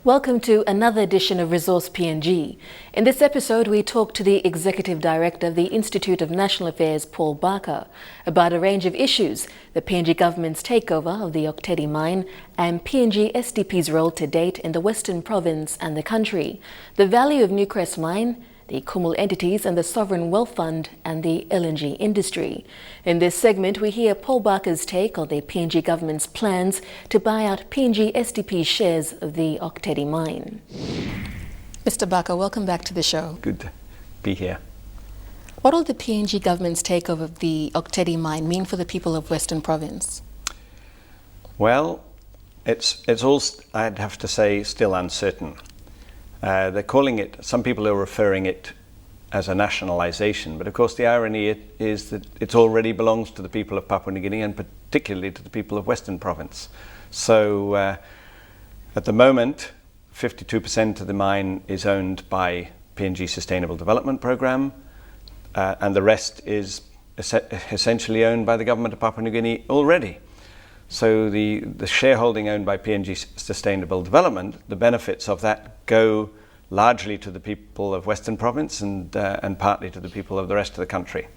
Welcome to another edition of Resource PNG. In this episode, we talk to the Executive Director of the Institute of National Affairs, Paul Barker, about a range of issues, the PNG government's takeover of the Oktedi mine and PNG SDP's role to date in the Western Province and the country, the value of Newcrest Mine, the Kumul entities and the Sovereign Wealth Fund and the LNG industry. In this segment, we hear Paul Barker's take on the PNG government's plans to buy out PNG SDP shares of the Oktedi mine. Mr. Barker, welcome back to the show. Good to be here. What will the PNG government's takeover of the Oktedi mine mean for the people of Western Province? Well, it's all, I'd have to say, still uncertain. They're calling it, some people are referring it as a nationalisation, but of course the irony is that it already belongs to the people of Papua New Guinea and particularly to the people of Western Province. So at the moment, 52% of the mine is owned by PNG Sustainable Development Programme and the rest is essentially owned by the government of Papua New Guinea already. So the shareholding owned by PNG Sustainable Development, the benefits of that go largely to the people of Western Province and partly to the people of the rest of the country.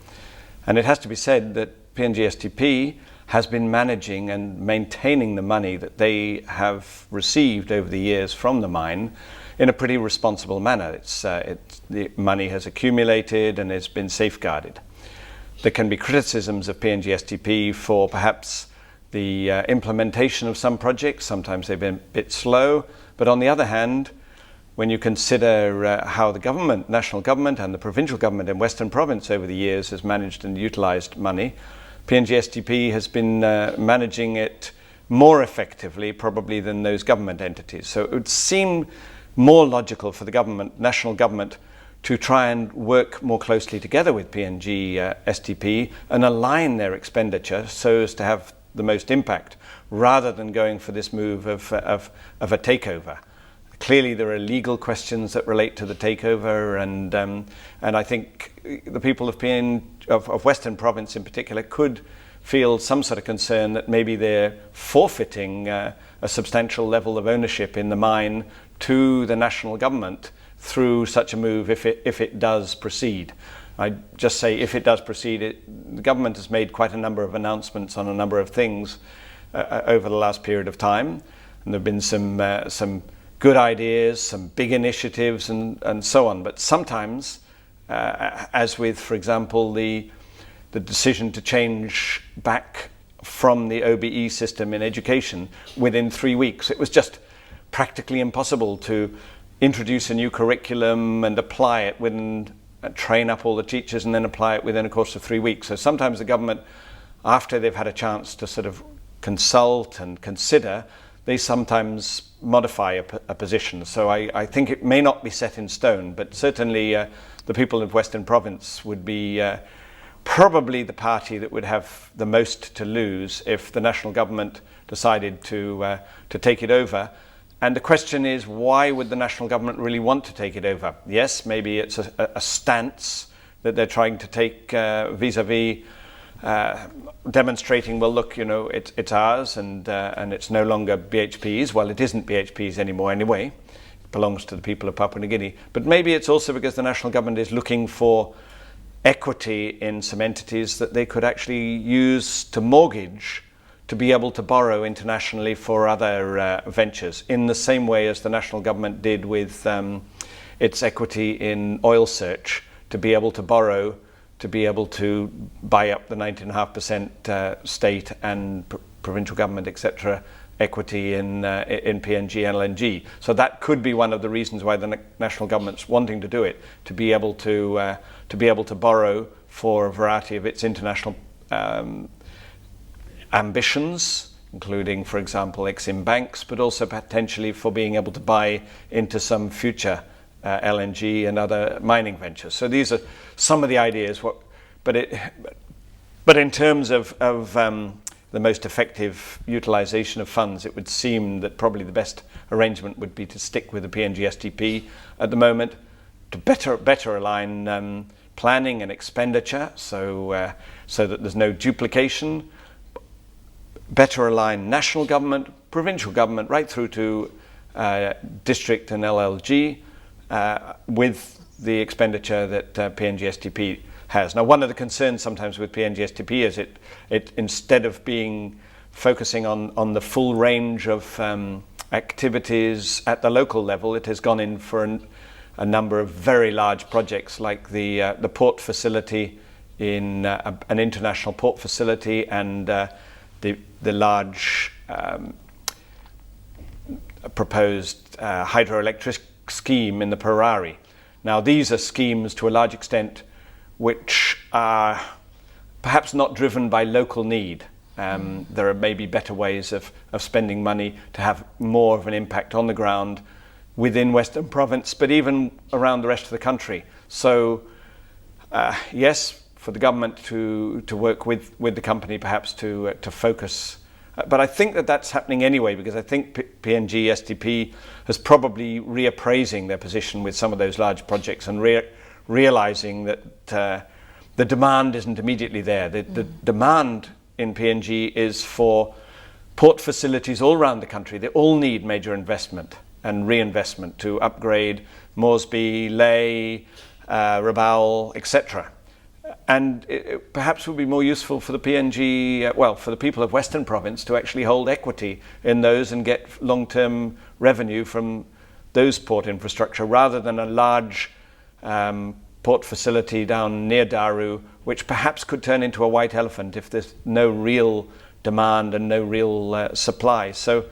And it has to be said that PNG STP has been managing and maintaining the money that they have received over the years from the mine in a pretty responsible manner. The money has accumulated and it's been safeguarded. There can be criticisms of PNG STP for perhaps the implementation of some projects. Sometimes they've been a bit slow, but on the other hand, when you consider how the government, national government and the provincial government in Western Province over the years has managed and utilised money, PNG STP has been managing it more effectively probably than those government entities. So it would seem more logical for the government, national government, to try and work more closely together with PNG STP and align their expenditure so as to have the most impact, rather than going for this move of a takeover. Clearly, there are legal questions that relate to the takeover, and I think the people of Western Province in particular could feel some sort of concern that maybe they're forfeiting a substantial level of ownership in the mine to the national government through such a move if it does proceed. I just say if it does proceed, the government has made quite a number of announcements on a number of things over the last period of time, and there have been some good ideas, some big initiatives, and so on. But sometimes, as with, for example, the decision to change back from the OBE system in education within 3 weeks, it was just practically impossible to introduce a new curriculum and apply it within train up all the teachers and then apply it within a course of 3 weeks. So sometimes the government, after they've had a chance to sort of consult and consider, they sometimes modify a position. So I think it may not be set in stone, but certainly the people of Western Province would be probably the party that would have the most to lose if the national government decided to take it over. And the question is, why would the national government really want to take it over? Yes, maybe it's a stance that they're trying to take vis-a-vis demonstrating, well, look, you know, it's ours and it's no longer BHP's. Well, it isn't BHP's anymore anyway. It belongs to the people of Papua New Guinea. But maybe it's also because the national government is looking for equity in some entities that they could actually use to mortgage to be able to borrow internationally for other ventures, in the same way as the national government did with its equity in Oil Search, to be able to borrow, to be able to buy up the 19.5% state and provincial government, etc., equity in PNG and LNG. So that could be one of the reasons why the national government's wanting to do it, to be able to borrow for a variety of its international ambitions, including, for example, Exim banks, but also potentially for being able to buy into some future LNG and other mining ventures. So these are some of the ideas. But in terms of the most effective utilisation of funds, it would seem that probably the best arrangement would be to stick with the PNG STP at the moment, to better align planning and expenditure, so that there's no duplication. Better align national government, provincial government, right through to district and LLG with the expenditure that PNG STP has. Now, one of the concerns sometimes with PNG STP is it instead of focusing on the full range of activities at the local level, it has gone in for a number of very large projects like the port facility in an international port facility and the large proposed hydroelectric scheme in the Parari. Now, these are schemes to a large extent which are perhaps not driven by local need. There are maybe better ways of spending money to have more of an impact on the ground within Western Province, but even around the rest of the country. So, yes, for the government to work with the company perhaps to focus. But I think that's happening anyway, because I think PNG STP is probably reappraising their position with some of those large projects and realizing that the demand isn't immediately there. The demand in PNG is for port facilities all around the country. They all need major investment and reinvestment to upgrade Moresby, Ley, Rabaul, etc. And it perhaps would be more useful for the PNG, for the people of Western Province to actually hold equity in those and get long-term revenue from those port infrastructure rather than a large port facility down near Daru, which perhaps could turn into a white elephant if there's no real demand and no real supply. So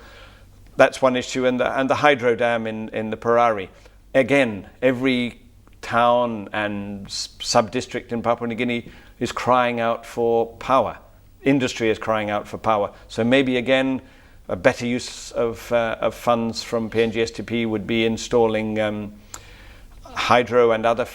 that's one issue. And the hydro dam in the Parari. Again, every town and sub-district in Papua New Guinea is crying out for power. Industry is crying out for power. So maybe again, a better use of funds from PNG STP would be installing hydro and other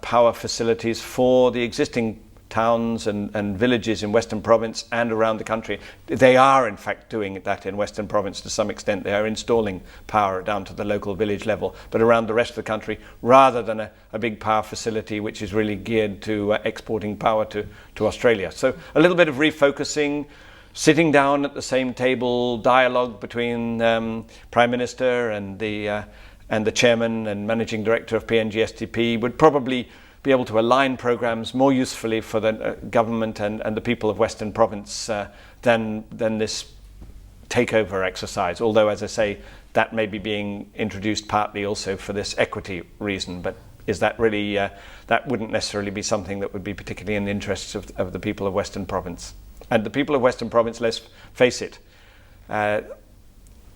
power facilities for the existing towns and villages in Western Province and around the country. They are in fact doing that in Western Province to some extent. They are installing power down to the local village level, but around the rest of the country, rather than a big power facility which is really geared to exporting power to Australia. So a little bit of refocusing, sitting down at the same table, dialogue between Prime Minister and the Chairman and Managing Director of PNG STP would probably be able to align programs more usefully for the government and the people of Western Province than this takeover exercise. Although, as I say, that may be being introduced partly also for this equity reason. But is that really, that wouldn't necessarily be something that would be particularly in the interests of the people of Western Province. And the people of Western Province, let's face it,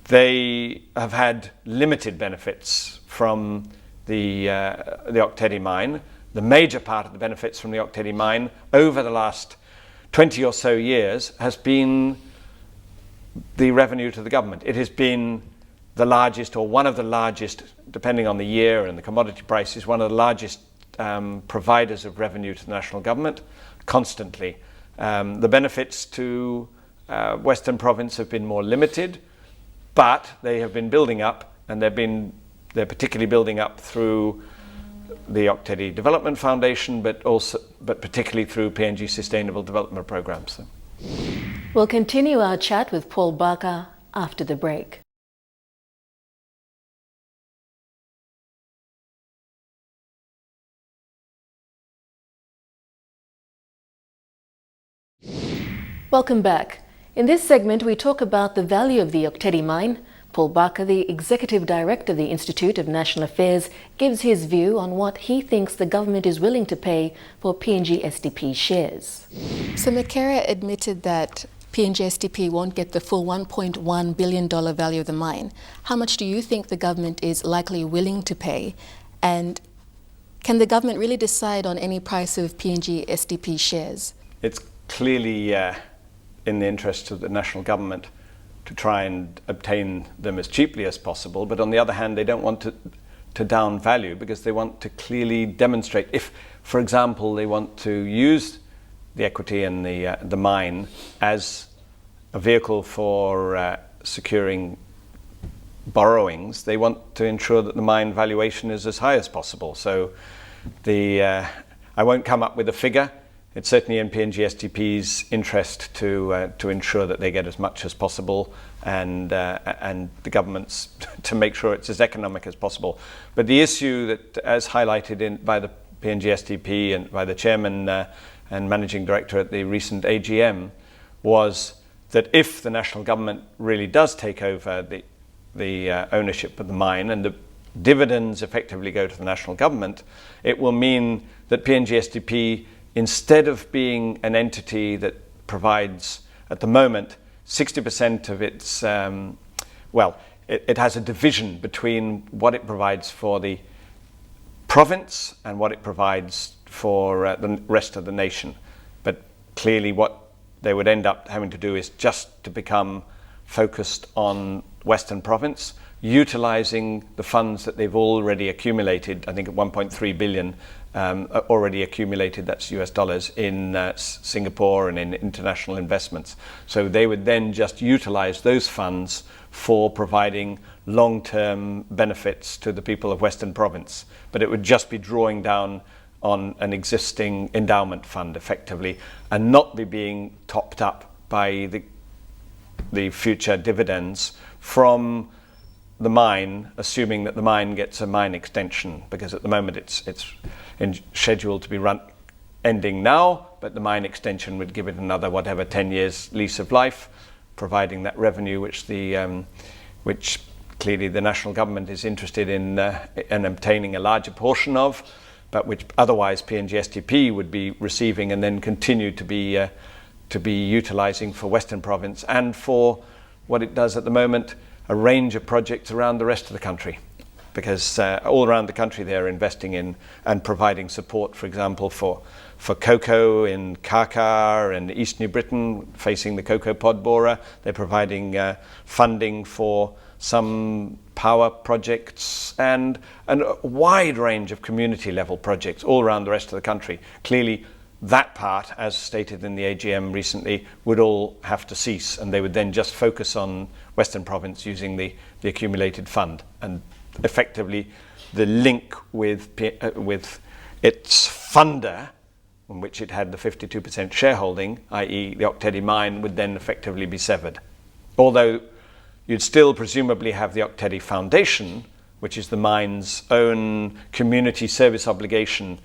they have had limited benefits from the Oktedi mine. The major part of the benefits from the Oktedi mine over the last 20 or so years has been the revenue to the government. It has been the largest, or one of the largest, depending on the year and the commodity prices, one of the largest providers of revenue to the national government constantly. The benefits to Western Province have been more limited, but they have been building up, and they're particularly building up through the Oktedi Development Foundation, but particularly through PNG Sustainable Development Programs. We'll continue our chat with Paul Barker after the break. Welcome back. In this segment, we talk about the value of the Oktedi mine. Paul Barker, the Executive Director of the Institute of National Affairs, gives his view on what he thinks the government is willing to pay for PNG STP shares. So Makera admitted that PNG STP won't get the full $1.1 billion value of the mine. How much do you think the government is likely willing to pay? And can the government really decide on any price of PNG STP shares? It's clearly in the interest of the national government to try and obtain them as cheaply as possible, but on the other hand, they don't want to down value, because they want to clearly demonstrate, if, for example, they want to use the equity in the mine as a vehicle for securing borrowings, they want to ensure that the mine valuation is as high as possible. So I won't come up with a figure, it's certainly in PNG STP's interest to ensure that they get as much as possible, and the government's to make sure it's as economic as possible. But the issue that, as highlighted by the PNG STP and by the chairman and managing director at the recent AGM, was that if the national government really does take over the ownership of the mine and the dividends effectively go to the national government, it will mean that PNG SDP, instead of being an entity that provides, at the moment, 60% of its, it has a division between what it provides for the province and what it provides for the rest of the nation. But clearly what they would end up having to do is just to become focused on Western Province, utilizing the funds that they've already accumulated, I think at 1.3 billion already accumulated, that's US dollars, in Singapore and in international investments. So they would then just utilize those funds for providing long-term benefits to the people of Western Province. But it would just be drawing down on an existing endowment fund effectively, and not be being topped up by the future dividends from the mine, assuming that the mine gets a mine extension, because at the moment it's scheduled to be ending now, but the mine extension would give it another 10 years lease of life, providing that revenue which clearly the national government is interested in obtaining a larger portion of, but which otherwise PNG STP would be receiving and then continue to be utilising for Western Province and for what it does at the moment, a range of projects around the rest of the country. Because all around the country they're investing in and providing support, for example, for cocoa in Kaka and East New Britain, facing the cocoa pod borer. They're providing funding for some power projects and a wide range of community level projects all around the rest of the country. Clearly that part, as stated in the AGM recently, would all have to cease, and they would then just focus on Western Province using the accumulated fund. And effectively the link with its funder, on which it had the 52% shareholding, i.e. the Ok Tedi mine, would then effectively be severed. Although you'd still presumably have the Ok Tedi Foundation, which is the mine's own community service obligation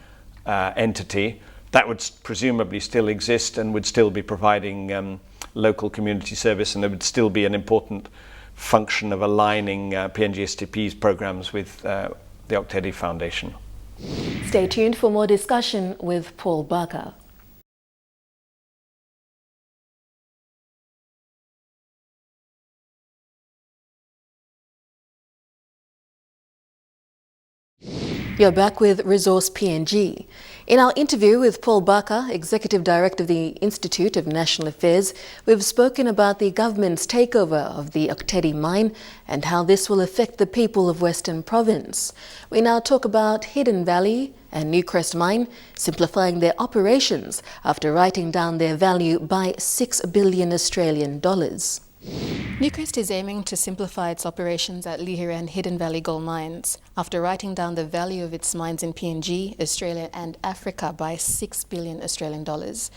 entity, that would presumably still exist and would still be providing local community service, and there would still be an important function of aligning PNG STP's programs with the Ok Tedi Foundation. Stay tuned for more discussion with Paul Barker. You're back with Resource PNG. In our interview with Paul Barker, Executive Director of the Institute of National Affairs, we've spoken about the government's takeover of the Ok Tedi mine and how this will affect the people of Western Province. We now talk about Hidden Valley and Newcrest Mine simplifying their operations after writing down their value by $6 billion Australian dollars. Newcrest is aiming to simplify its operations at Lihir and Hidden Valley gold mines after writing down the value of its mines in PNG, Australia and Africa by $6 billion Australian dollars.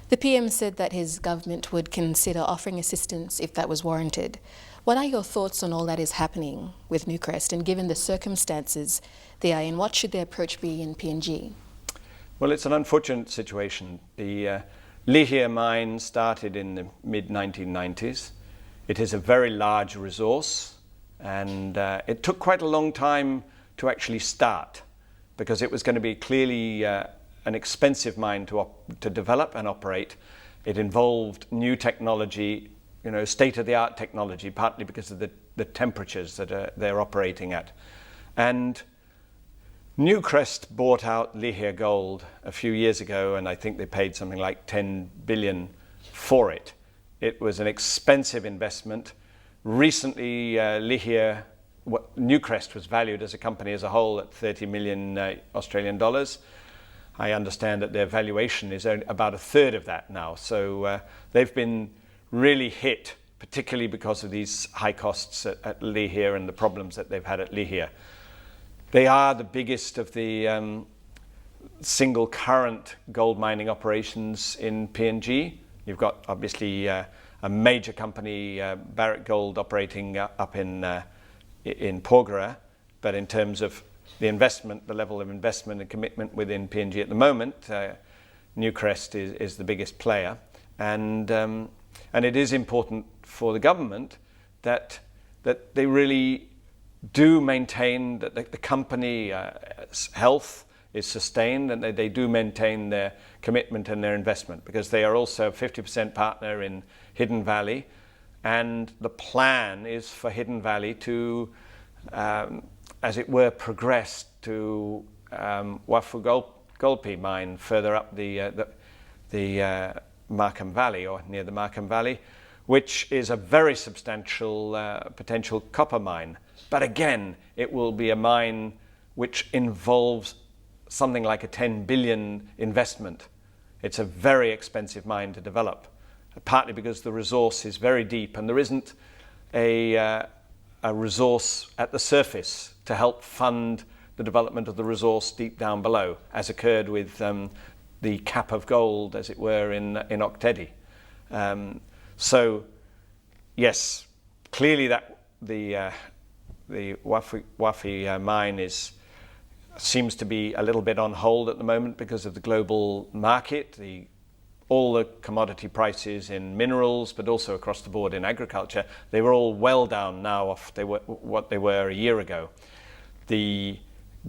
The PM said that his government would consider offering assistance if that was warranted. What are your thoughts on all that is happening with Newcrest, and given the circumstances they are in, what should their approach be in PNG? Well, it's an unfortunate situation. The Lihir mine started in the mid-1990s. It is a very large resource, and it took quite a long time to actually start, because it was going to be clearly an expensive mine to develop and operate. It involved new technology, state-of-the-art technology, partly because of the temperatures that they're operating at. And Newcrest bought out Lihir Gold a few years ago, and I think they paid something like 10 billion for it. It was an expensive investment. Recently, Newcrest was valued as a company as a whole at 30 million Australian dollars. I understand that their valuation is only about a third of that now. So they've been really hit, particularly because of these high costs at Lihir and the problems that they've had at Lihir. They are the biggest of the single current gold mining operations in PNG. You've got obviously a major company, Barrick Gold, operating up in Porgera, but in terms of the investment, the level of investment and commitment within PNG at the moment, Newcrest is the biggest player, and it is important for the government that they really do maintain that the company health is sustained, and they do maintain their commitment and their investment, because they are also a 50% partner in Hidden Valley, and the plan is for Hidden Valley to, as it were, progress to Wafu Golpi mine further up the Markham Valley, or near the Markham Valley, which is a very substantial potential copper mine. But again, it will be a mine which involves something like a 10 billion investment. It's a very expensive mine to develop, partly because the resource is very deep and there isn't a resource at the surface to help fund the development of the resource deep down below, as occurred with the cap of gold, as it were, in Oktedi. So, yes, clearly that the Wafi mine seems to be a little bit on hold at the moment because of the global market, all the commodity prices in minerals, but also across the board in agriculture. They were all well down now off what they were a year ago. The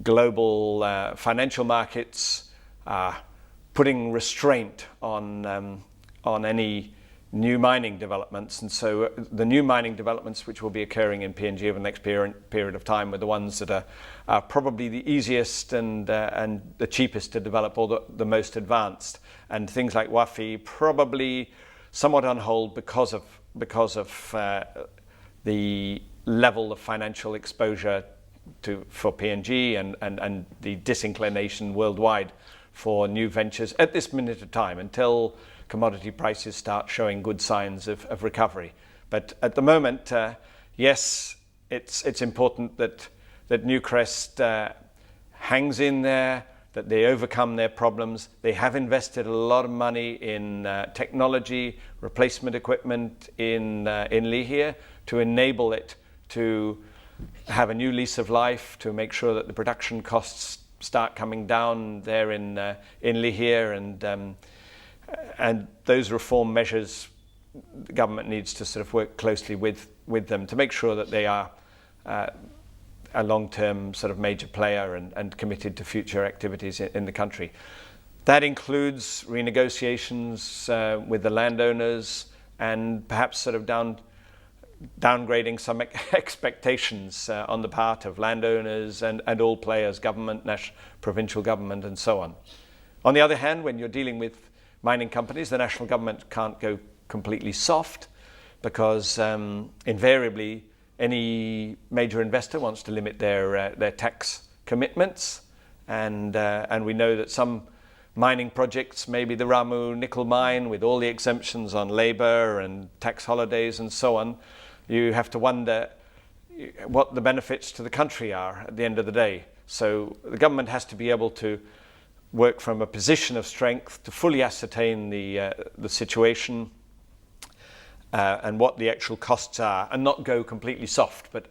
global financial markets are putting restraint on any new mining developments, and so the new mining developments which will be occurring in PNG over the next period of time were the ones that are probably the easiest and the cheapest to develop, or the most advanced. And things like Wafi probably somewhat on hold because of the level of financial exposure for PNG and the disinclination worldwide for new ventures at this minute of time, until commodity prices start showing good signs of recovery. But at the moment, yes, it's important that Newcrest hangs in there, that they overcome their problems. They have invested a lot of money in technology, replacement equipment in Lihir to enable it to have a new lease of life, to make sure that the production costs start coming down there in Lihir, and those reform measures, the government needs to sort of work closely with them to make sure that they are a long-term sort of major player and committed to future activities in the country. That includes renegotiations with the landowners, and perhaps sort of downgrading some expectations on the part of landowners and all players, government, provincial government, and so on. On the other hand, when you're dealing with mining companies, the national government can't go completely soft, because invariably any major investor wants to limit their tax commitments, and we know that some mining projects, maybe the Ramu nickel mine with all the exemptions on labour and tax holidays and so on, you have to wonder what the benefits to the country are at the end of the day. So the government has to be able to work from a position of strength to fully ascertain the situation and what the actual costs are, and not go completely soft. But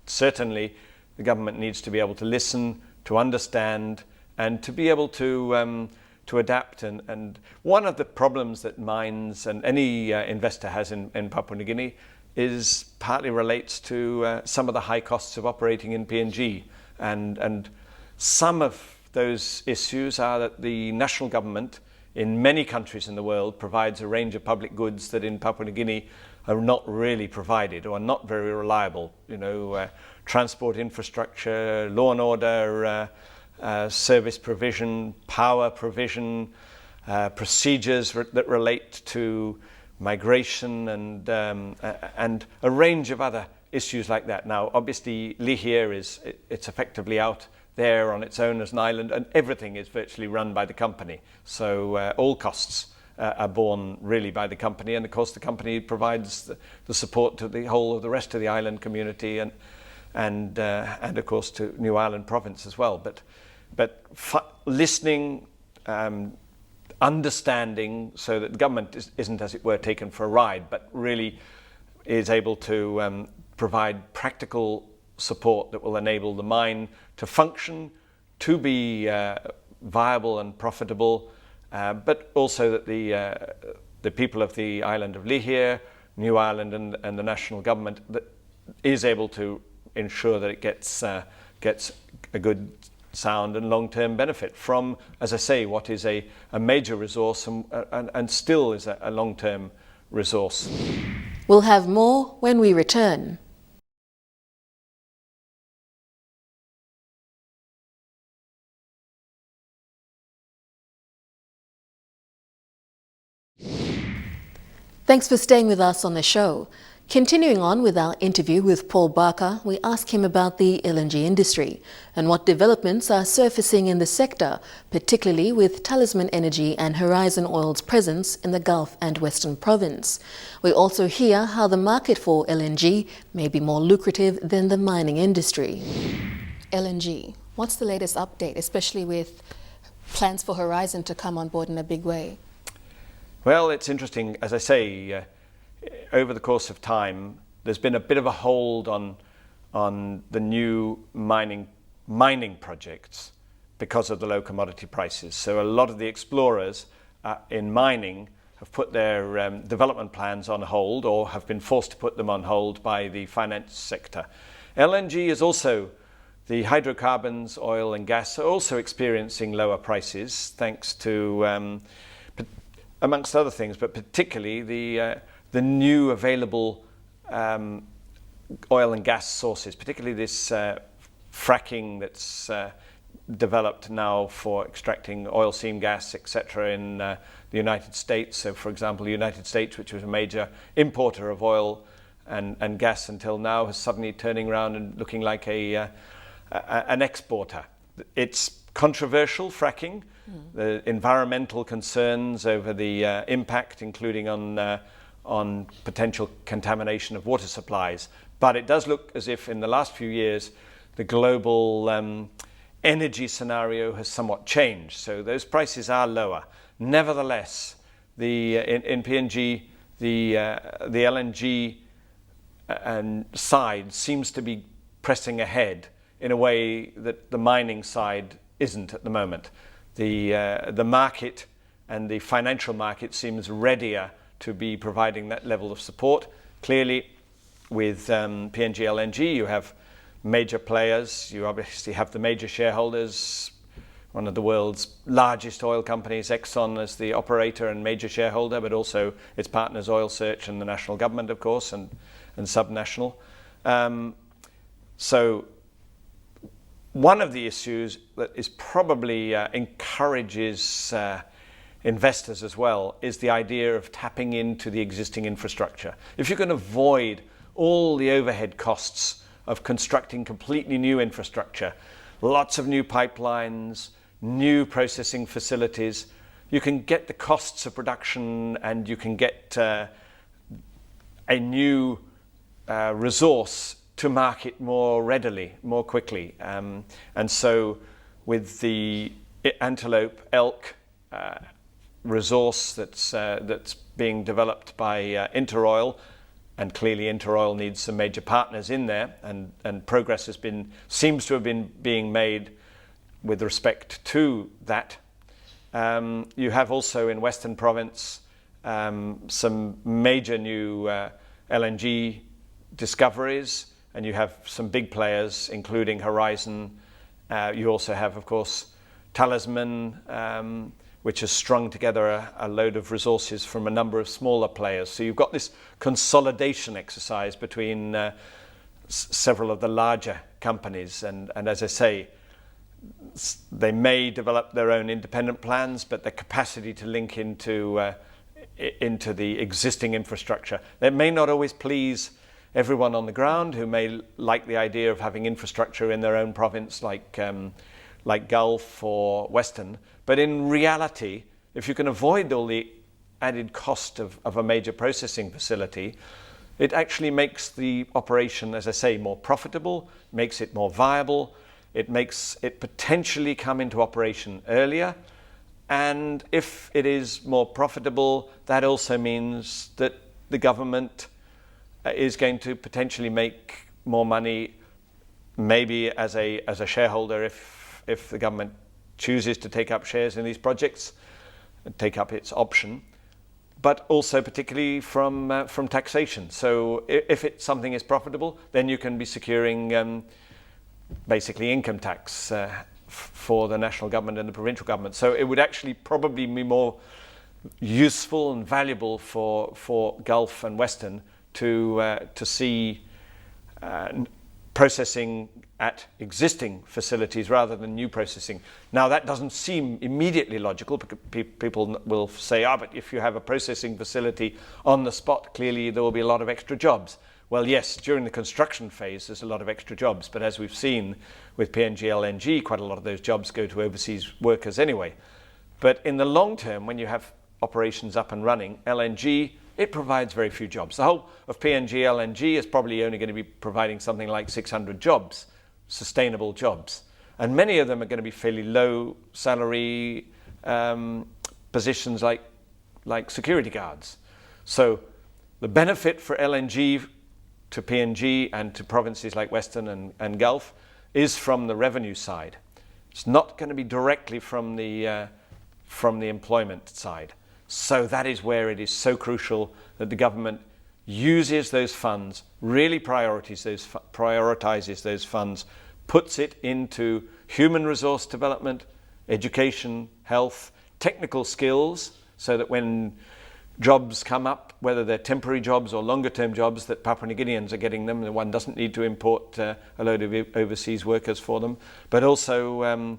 certainly the government needs to be able to listen, to understand, and to be able to adapt. And one of the problems that mines and any investor has in Papua New Guinea is partly relates to some of the high costs of operating in PNG, and some of those issues are that the national government in many countries in the world provides a range of public goods that in Papua New Guinea are not really provided, or are not very reliable. Transport infrastructure, law and order, service provision, power provision, procedures that relate to migration, and a range of other issues like that. Now, obviously, Lihir it's effectively out there on its own as an island, and everything is virtually run by the company. So all costs are borne really by the company, and of course the company provides the support to the whole of the rest of the island community, and of course to New Ireland province as well. But but listening, understanding, so that the government isn't, as it were, taken for a ride, but really is able to provide practical support that will enable the mine to function, to be viable and profitable, but also that the people of the island of Lihir, New Ireland, and the national government that is able to ensure that it gets a good, sound and long-term benefit from, as I say, what is a major resource and still is a long-term resource. We'll have more when we return. Thanks for staying with us on the show. Continuing on with our interview with Paul Barker, we ask him about the LNG industry and what developments are surfacing in the sector, particularly with Talisman Energy and Horizon Oil's presence in the Gulf and Western Province. We also hear how the market for LNG may be more lucrative than the mining industry. LNG, what's the latest update, especially with plans for Horizon to come on board in a big way? Well, it's interesting, as I say, over the course of time, there's been a bit of a hold on the new mining projects because of the low commodity prices. So a lot of the explorers in mining have put their development plans on hold or have been forced to put them on hold by the finance sector. LNG is also, the hydrocarbons, oil and gas are also experiencing lower prices thanks to, amongst other things, but particularly the new available oil and gas sources, particularly this fracking that's developed now for extracting oil seam gas, etc. in the United States. So, for example, the United States, which was a major importer of oil and gas until now, is suddenly turning around and looking like an exporter. It's controversial, fracking, the environmental concerns over the impact, including on potential contamination of water supplies. But it does look as if in the last few years, the global energy scenario has somewhat changed. So those prices are lower. Nevertheless, in PNG, the LNG side seems to be pressing ahead in a way that the mining side isn't at the moment. The market and the financial market seems readier to be providing that level of support. Clearly, with PNG LNG, you have major players. You obviously have the major shareholders, one of the world's largest oil companies, Exxon, as the operator and major shareholder, but also its partners, Oil Search and the national government, of course, and subnational. So one of the issues that is probably encourages investors as well is the idea of tapping into the existing infrastructure. If you can avoid all the overhead costs of constructing completely new infrastructure, lots of new pipelines, new processing facilities, you can get the costs of production and you can get a new resource to market more readily, more quickly. And so with the Antelope Elk resource that's being developed by Interoil, and clearly Interoil needs some major partners in there, and progress seems to have been being made with respect to that. You have also in Western Province some major new LNG discoveries, and you have some big players, including Horizon. You also have, of course, Talisman, which has strung together a load of resources from a number of smaller players. So you've got this consolidation exercise between several of the larger companies. And as I say, they may develop their own independent plans, but the capacity to link into the existing infrastructure, that may not always please everyone on the ground who may like the idea of having infrastructure in their own province, like Gulf or Western. But in reality, if you can avoid all the added cost of a major processing facility, it actually makes the operation, as I say, more profitable, makes it more viable, It makes it potentially come into operation earlier. And if it is more profitable, that also means that the government is going to potentially make more money, maybe as a shareholder if the government chooses to take up shares in these projects, take up its option, but also particularly from taxation. So if something is profitable, then you can be securing basically income tax for the national government and the provincial government. So it would actually probably be more useful and valuable for Gulf and Western to see processing at existing facilities rather than new processing. Now that doesn't seem immediately logical, because people will say, but if you have a processing facility on the spot, clearly there will be a lot of extra jobs. Well, yes, during the construction phase there's a lot of extra jobs, but as we've seen with PNG LNG, quite a lot of those jobs go to overseas workers anyway. But in the long term, when you have operations up and running, LNG, it provides very few jobs. The whole of PNG LNG is probably only going to be providing something like 600 jobs, sustainable jobs. And many of them are going to be fairly low salary positions like security guards. So the benefit for LNG to PNG and to provinces like Western and Gulf is from the revenue side. It's not going to be directly from the employment side. So that is where it is so crucial that the government uses those funds, really prioritizes those funds, puts it into human resource development, education, health, technical skills, so that when jobs come up, whether they're temporary jobs or longer term jobs, that Papua New Guineans are getting them, and one doesn't need to import a load of overseas workers for them, but also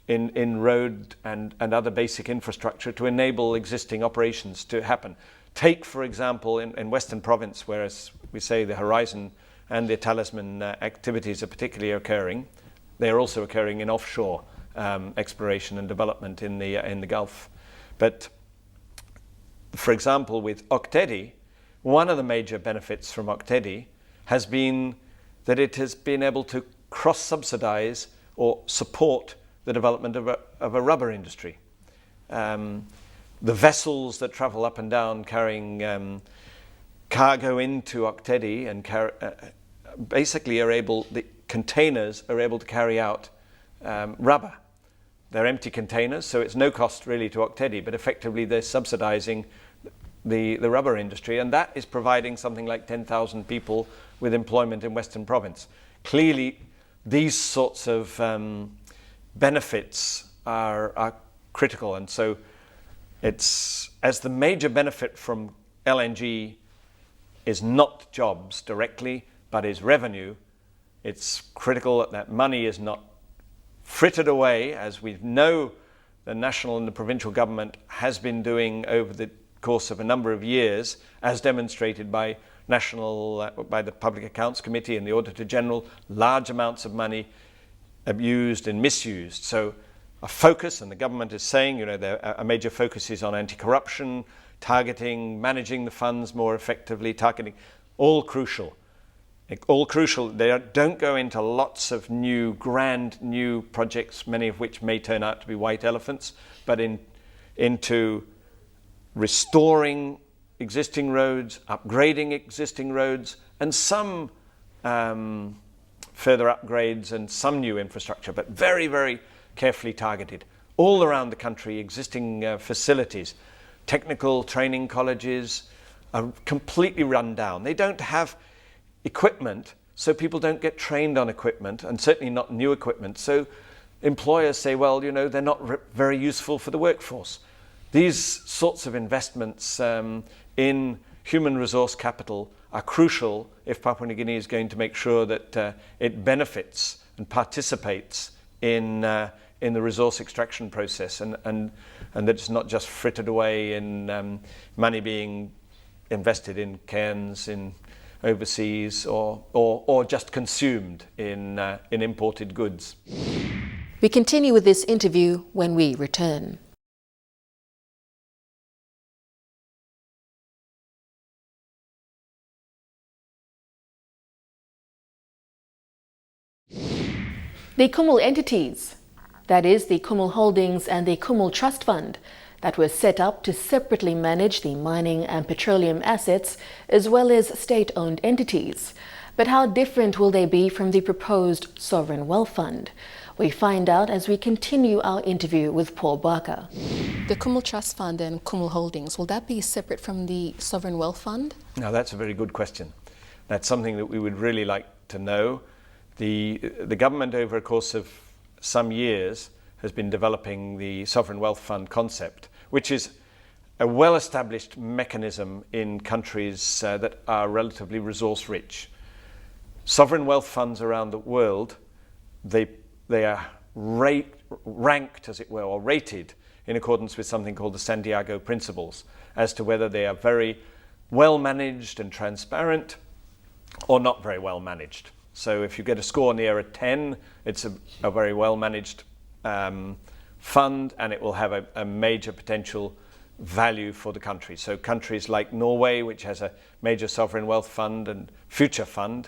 in road and other basic infrastructure to enable existing operations to happen. Take, for example, in Western Province, where, as we say, the Horizon and the Talisman activities are particularly occurring, they are also occurring in offshore exploration and development in the Gulf. But, for example, with Oktedi, one of the major benefits from Oktedi has been that it has been able to cross-subsidize or support the development of a rubber industry. The vessels that travel up and down carrying cargo into Oktedi and basically the containers are able to carry out rubber. They're empty containers, so it's no cost really to Oktedi, but effectively they're subsidizing the rubber industry, and that is providing something like 10,000 people with employment in Western Province. Clearly, these sorts of benefits are critical, and so it's, as the major benefit from LNG is not jobs directly, but is revenue, it's critical that money is not frittered away, as we know the national and the provincial government has been doing over the course of a number of years, as demonstrated by by the Public Accounts Committee and the Auditor General, large amounts of money abused and misused. So a focus, and the government is saying, a major focus is on anti-corruption, targeting, managing the funds more effectively, targeting, all crucial. All crucial. They don't go into lots of grand new projects, many of which may turn out to be white elephants, but into restoring existing roads, upgrading existing roads, and some further upgrades and some new infrastructure, but very, very carefully targeted. All around the country, existing facilities, technical training colleges are completely run down. They don't have equipment, so people don't get trained on equipment, and certainly not new equipment. So employers say, well, they're not very useful for the workforce. These sorts of investments in human resource capital are crucial if Papua New Guinea is going to make sure that it benefits and participates in the resource extraction process, and that it's not just frittered away in money being invested in cairns in overseas or just consumed in imported goods. We continue with this interview when we return. The Kumul entities, that is, the Kumul Holdings and the Kumul Trust Fund, that were set up to separately manage the mining and petroleum assets as well as state-owned entities. But how different will they be from the proposed Sovereign Wealth Fund? We find out as we continue our interview with Paul Barker. The Kumul Trust Fund and Kumul Holdings, will that be separate from the Sovereign Wealth Fund? Now, that's a very good question. That's something that we would really like to know. The government, over a course of some years, has been developing the Sovereign Wealth Fund concept, which is a well-established mechanism in countries that are relatively resource-rich. Sovereign wealth funds around the world, they are ranked, as it were, or rated in accordance with something called the Santiago Principles, as to whether they are very well managed and transparent or not very well managed. So if you get a score near a 10, it's a very well managed fund, and it will have a major potential value for the country. So countries like Norway, which has a major sovereign wealth fund and future fund,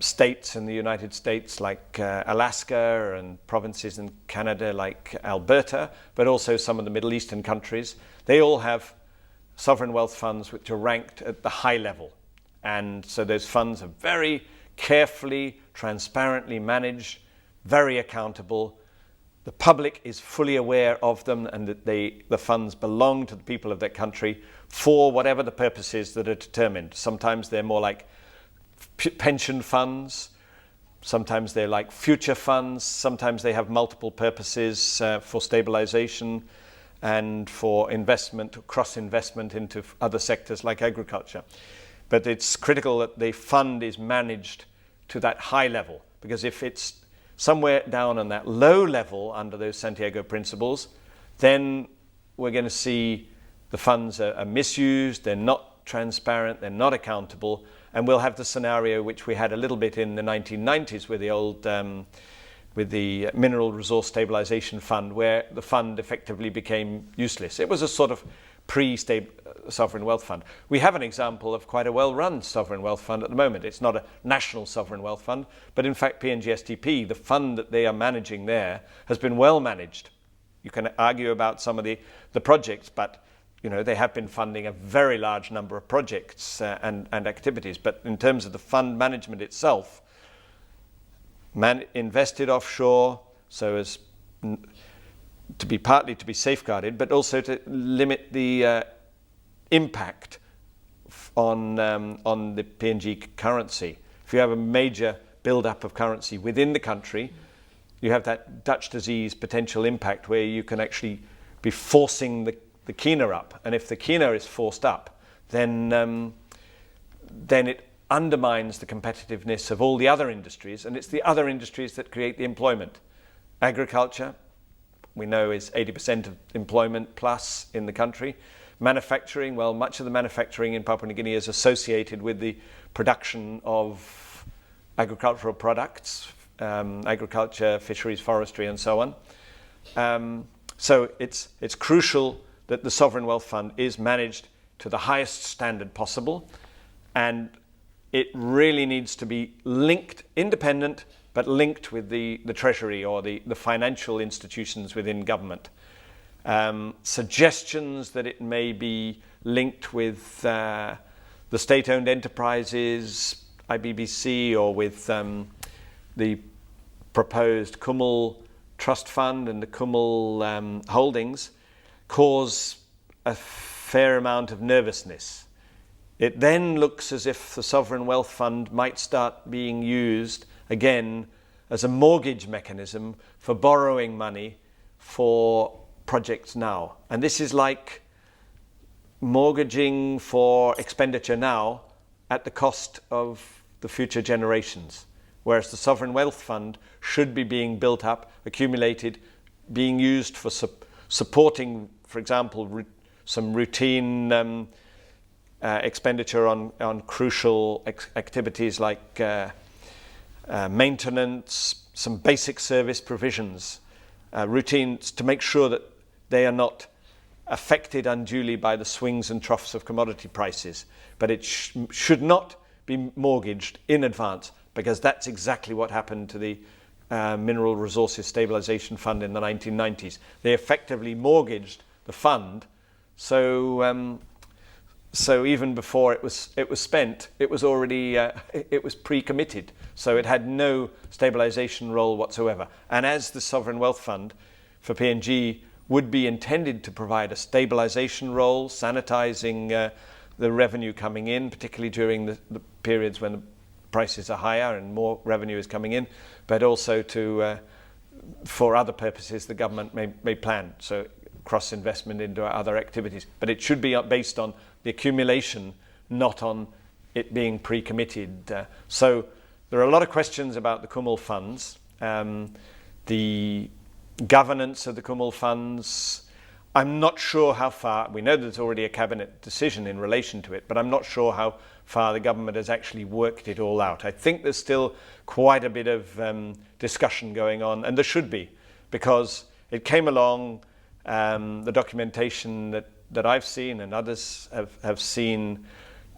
states in the United States like Alaska, and provinces in Canada like Alberta, but also some of the Middle Eastern countries, they all have sovereign wealth funds which are ranked at the high level. And so those funds are very carefully, transparently managed, very accountable. The public is fully aware of them, and that the funds belong to the people of that country for whatever the purposes that are determined. Sometimes they're more like pension funds, sometimes they're like future funds, sometimes they have multiple purposes for stabilization and for investment, cross-investment into other sectors like agriculture. But it's critical that the fund is managed to that high level, because if it's somewhere down on that low level under those Santiago Principles, then we're going to see the funds are misused, they're not transparent, they're not accountable, and we'll have the scenario which we had a little bit in the 1990s with the old with the Mineral Resource Stabilization Fund, where the fund effectively became useless. It was a sort of pre-sovereign wealth fund. We have an example of quite a well-run sovereign wealth fund at the moment. It's not a national sovereign wealth fund, but in fact PNG STP, the fund that they are managing there, has been well managed. You can argue about some of the projects, but you know, they have been funding a very large number of projects and activities. But in terms of the fund management itself, invested offshore so as to be partly to be safeguarded, but also to limit the impact on the PNG currency. If you have a major build-up of currency within the country, you have that Dutch disease potential impact where you can actually be forcing the kina up. And if the kina is forced up, then it undermines the competitiveness of all the other industries, and it's the other industries that create the employment. Agriculture, we know, is 80% of employment plus in the country. Manufacturing, well, much of the manufacturing in Papua New Guinea is associated with the production of agricultural products, agriculture, fisheries, forestry, and so on. So it's crucial that the Sovereign Wealth Fund is managed to the highest standard possible, and it really needs to be linked, independent, but linked with the Treasury or the financial institutions within government. Suggestions that it may be linked with the state-owned enterprises, IBBC, or with the proposed Kumul Trust Fund and the Kumul Holdings cause a fair amount of nervousness. It then looks as if the Sovereign Wealth Fund might start being used again as a mortgage mechanism for borrowing money for projects now. And this is like mortgaging for expenditure now at the cost of the future generations. Whereas the Sovereign Wealth Fund should be being built up, accumulated, being used for supporting, for example, some routine expenditure on crucial activities like maintenance, some basic service provisions, routines to make sure that they are not affected unduly by the swings and troughs of commodity prices. But it should not be mortgaged in advance, because that's exactly what happened to the Mineral Resources Stabilization Fund in the 1990s. They effectively mortgaged the fund, so even before it was spent, it was already it was pre-committed, so it had no stabilization role whatsoever. And as the sovereign wealth fund for PNG would be intended to provide a stabilization role, sanitizing the revenue coming in, particularly during the periods when the prices are higher and more revenue is coming in, but also to for other purposes the government may plan, so cross-investment into other activities. But it should be based on the accumulation, not on it being pre-committed. So there are a lot of questions about the Kumul funds, the governance of the Kumul funds. I'm not sure how far, we know there's already a cabinet decision in relation to it, but I'm not sure how far the government has actually worked it all out. I think there's still quite a bit of discussion going on, and there should be, because it came along, the documentation that I've seen and others have seen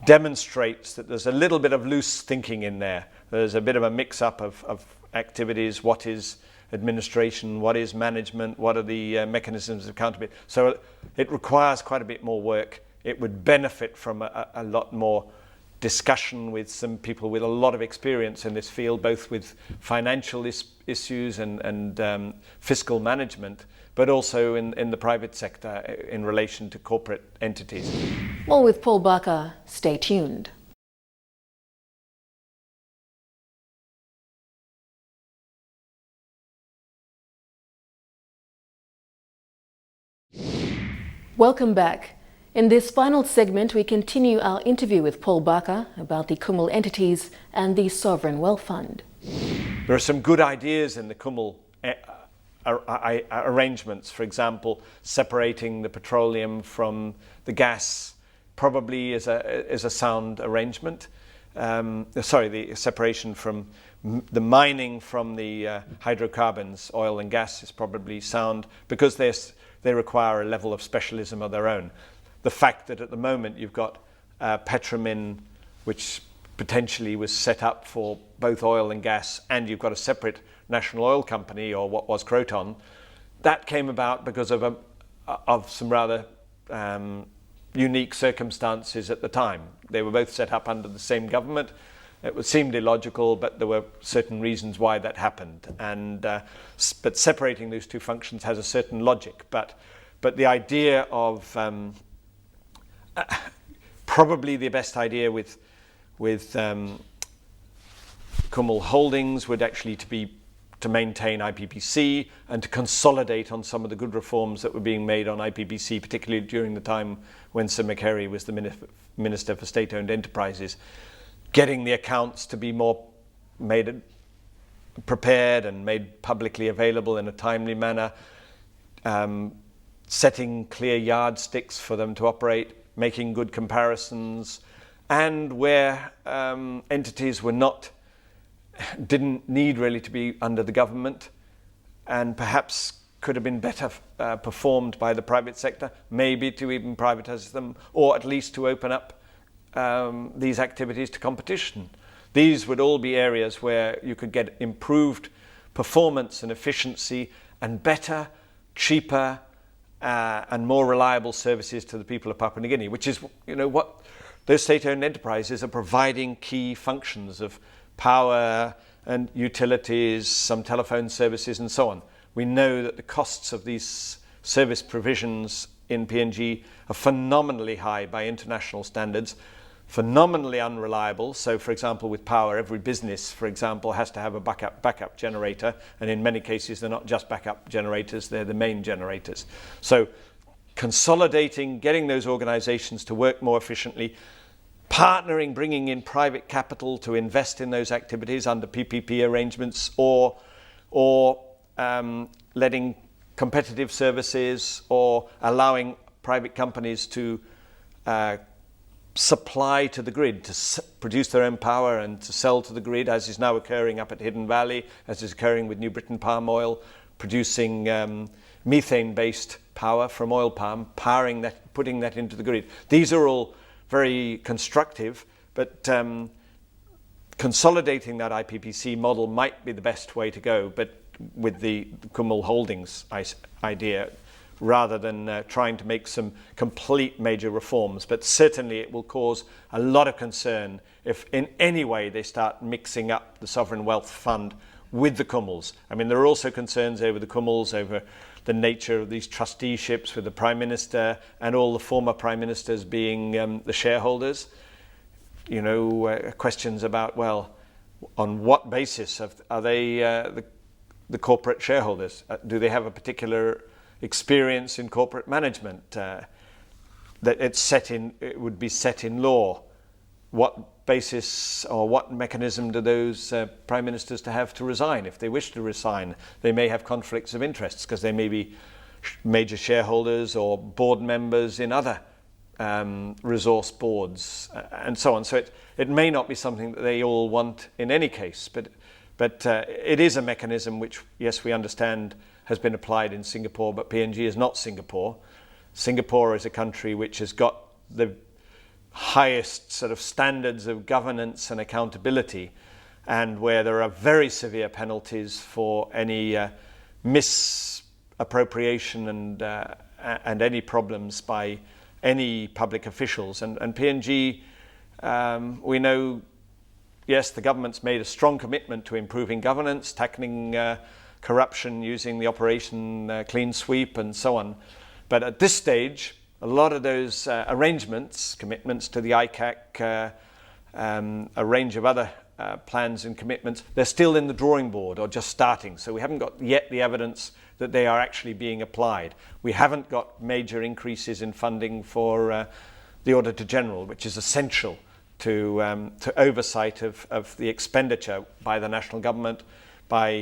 demonstrates that there's a little bit of loose thinking in there. There's a bit of a mix-up of activities. What is administration? What is management? What are the mechanisms of accountability? So it requires quite a bit more work. It would benefit from a lot more discussion with some people with a lot of experience in this field, both with financial issues and fiscal management, but also in the private sector in relation to corporate entities. More with Paul Barker. Stay tuned. Welcome back. In this final segment, we continue our interview with Paul Barker about the Kumul entities and the Sovereign Wealth Fund. There are some good ideas in the Kumul arrangements. For example, separating the petroleum from the gas probably is a sound arrangement. The separation from the mining from the hydrocarbons, oil and gas, is probably sound because they require a level of specialism of their own. The fact that at the moment you've got Petromin, which potentially was set up for both oil and gas, and you've got a separate national oil company, or what was Croton, that came about because of some rather unique circumstances at the time. They were both set up under the same government. It seemed illogical, but there were certain reasons why that happened. But separating those two functions has a certain logic. But the idea of probably the best idea with Kumul Holdings would actually to maintain IPPC and to consolidate on some of the good reforms that were being made on IPPC, particularly during the time when Sir McCary was the Minister for State-Owned Enterprises, getting the accounts to be more prepared and made publicly available in a timely manner, setting clear yardsticks for them to operate, making good comparisons, and where entities didn't need really to be under the government and perhaps could have been better performed by the private sector, maybe to even privatize them, or at least to open up these activities to competition. These would all be areas where you could get improved performance and efficiency and better, cheaper, and more reliable services to the people of Papua New Guinea, which is, what those state-owned enterprises are providing key functions of power and utilities, some telephone services and so on. We know that the costs of these service provisions in PNG are phenomenally high by international standards, phenomenally unreliable. So, for example, with power, every business, for example, has to have a backup generator, and in many cases they're not just backup generators, they're the main generators. So consolidating, getting those organizations to work more efficiently, partnering, bringing in private capital to invest in those activities under PPP arrangements, or letting competitive services or allowing private companies to supply to the grid, to produce their own power and to sell to the grid, as is now occurring up at Hidden Valley, as is occurring with New Britain Palm Oil, producing methane-based power from oil palm, powering that, putting that into the grid. These are all very constructive, but consolidating that IPPC model might be the best way to go, but with the Kumul Holdings idea, rather than trying to make some complete major reforms. But certainly it will cause a lot of concern if in any way they start mixing up the Sovereign Wealth Fund with the Kumuls. I mean, there are also concerns over the Kumuls, over the nature of these trusteeships with the Prime Minister and all the former Prime Ministers being the shareholders. You know, questions about, well, on what basis are they the corporate shareholders? Do they have a particular experience in corporate management? That it would be set in law. What basis or what mechanism do those prime ministers to have to resign? If they wish to resign, they may have conflicts of interests because they may be major shareholders or board members in other resource boards and so on. So it may not be something that they all want in any case, but it is a mechanism which, yes, we understand has been applied in Singapore, but PNG is not Singapore. Singapore is a country which has got the highest sort of standards of governance and accountability, and where there are very severe penalties for any misappropriation and any problems by any public officials. And PNG, we know, yes, the government's made a strong commitment to improving governance, tackling corruption using the Operation Clean Sweep and so on. But at this stage, a lot of those arrangements, commitments to the ICAC, a range of other plans and commitments, they're still in the drawing board or just starting. So we haven't got yet the evidence that they are actually being applied. We haven't got major increases in funding for the Auditor General, which is essential to oversight of the expenditure by the national government, by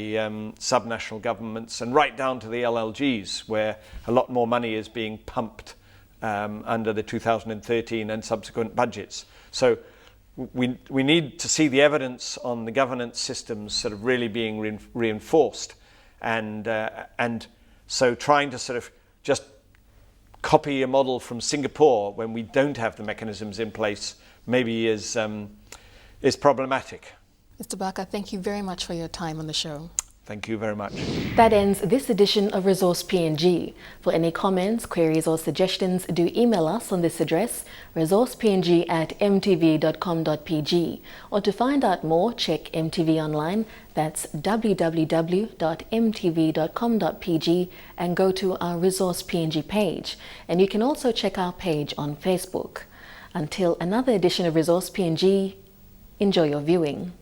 subnational governments, and right down to the LLGs, where a lot more money is being pumped under the 2013 and subsequent budgets. So we need to see the evidence on the governance systems sort of really being reinforced, and so trying to sort of just copy a model from Singapore when we don't have the mechanisms in place maybe is problematic. Mr. Barker, thank you very much for your time on the show. Thank you very much. That ends this edition of Resource PNG. For any comments, queries or suggestions, do email us on this address, resourcepng@mtv.com.pg. Or to find out more, check MTV online. That's www.mtv.com.pg, and go to our Resource PNG page. And you can also check our page on Facebook. Until another edition of Resource PNG, enjoy your viewing.